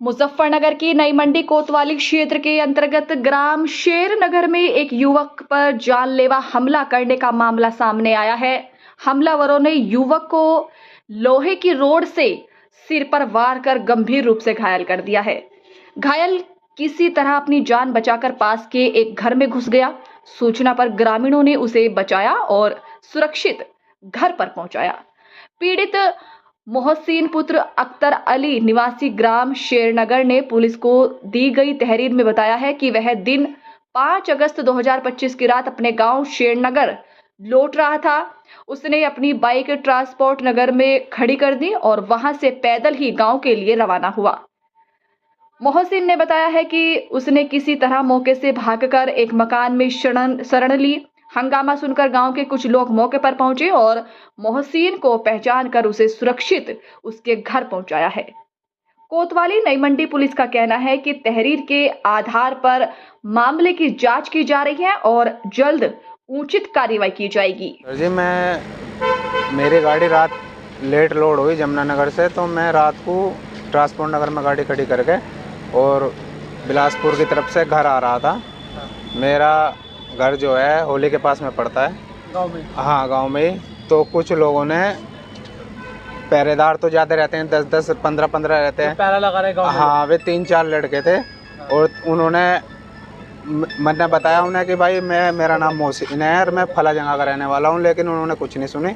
मुजफ्फरनगर की नई मंडी कोतवाली क्षेत्र के अंतर्गत ग्राम शेरनगर में एक युवक पर जानलेवा हमला करने का मामला सामने आया है। हमलावरों ने युवक को लोहे की रोड से सिर पर वार कर गंभीर रूप से घायल कर दिया है। घायल किसी तरह अपनी जान बचाकर पास के एक घर में घुस गया। सूचना पर ग्रामीणों ने उसे बचाया और सुरक्षित घर पर पहुंचाया। पीड़ित मोहसिन पुत्र अख्तर अली निवासी ग्राम शेरनगर ने पुलिस को दी गई तहरीर में बताया है कि वह दिन 5 अगस्त 2025 की रात अपने गांव शेरनगर लौट रहा था। उसने अपनी बाइक ट्रांसपोर्ट नगर में खड़ी कर दी और वहां से पैदल ही गांव के लिए रवाना हुआ। मोहसिन ने बताया है कि उसने किसी तरह मौके से भागकर एक मकान में शरण ली। हंगामा सुनकर गांव के कुछ लोग मौके पर पहुंचे और मोहसिन को पहचान कर उसे सुरक्षित उसके घर पहुंचाया है। कोतवाली नई मंडी पुलिस का कहना है कि तहरीर के आधार पर मामले की जांच की जा रही है और जल्द उचित कार्रवाई की जाएगी। जी, मेरी गाड़ी रात लेट लोड हुई जमुनानगर से, तो मैं रात को ट्रांसपोर्ट नगर में गाड़ी खड़ी करके और बिलासपुर की तरफ से घर आ रहा था। मेरा घर जो है होली के पास में पड़ता है, गांव में। हाँ, गांव में ही। तो कुछ लोगों ने, पहरेदार तो ज़्यादा रहते हैं, 10-10, 15-15 रहते हैं, पहरा लगा रहे गांव में। हाँ, वे 3-4 लड़के थे और उन्होंने, मैंने बताया उन्हें कि भाई मेरा नाम मोहसिन है और मैं फला जगह का रहने वाला हूँ, लेकिन उन्होंने कुछ नहीं सुनी।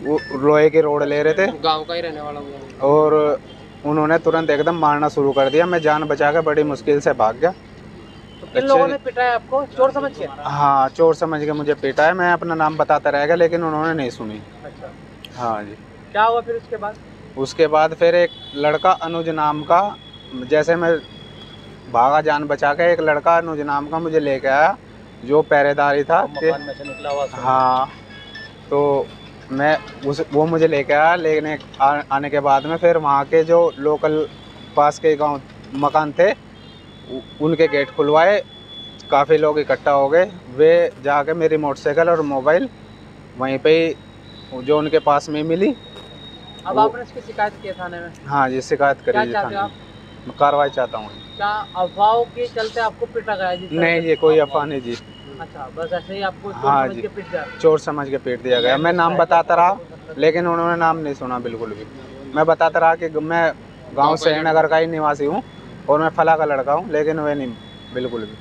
वो लोहे की रोड ले रहे थे, गाँव का ही रहने वाला हूँ, और उन्होंने तुरंत एकदम मारना शुरू कर दिया। मैं जान बचा के बड़ी मुश्किल से भाग गया। तो किन लोगों ने पीटा है आपको? चोर समझ के? हाँ, चोर समझ के मुझे पीटा है। मैं अपना नाम बताता रह गया, लेकिन उन्होंने नहीं सुनी। अच्छा। हाँ जी। क्या हुआ फिर उसके बाद? उसके बाद फिर एक लड़का अनुज नाम का, जैसे मैं भागा जान बचा के, एक लड़का अनुज नाम का मुझे लेके आया, जो पहरेदारी था। हाँ, तो वो मुझे लेके आया। लेने आने के बाद में फिर वहाँ के जो लोकल पास के गांव मकान थे, उनके गेट खुलवाए। काफ़ी लोग इकट्ठा हो गए। वे जाके मेरी मोटरसाइकिल और मोबाइल वहीं पे ही जो उनके पास में मिली। अब आपने इसकी शिकायत की थाने में? हाँ जी, शिकायत करी है थाने में। मैं कार्रवाई चाहता हूँ। क्या अफवाहों के चलते आपको पीटा गया जी? नहीं, ये कोई अफवाह नहीं जी। अच्छा, बस ऐसे ही आपको चोर समझ के पीट दिया गया। मैं नाम बताता रहा, लेकिन उन्होंने नाम नहीं सुना बिल्कुल भी। मैं बताता रहा कि मैं गांव शेरनगर का ही निवासी हूं और मैं फला का लड़का हूं, लेकिन वे नहीं बिल्कुल भी।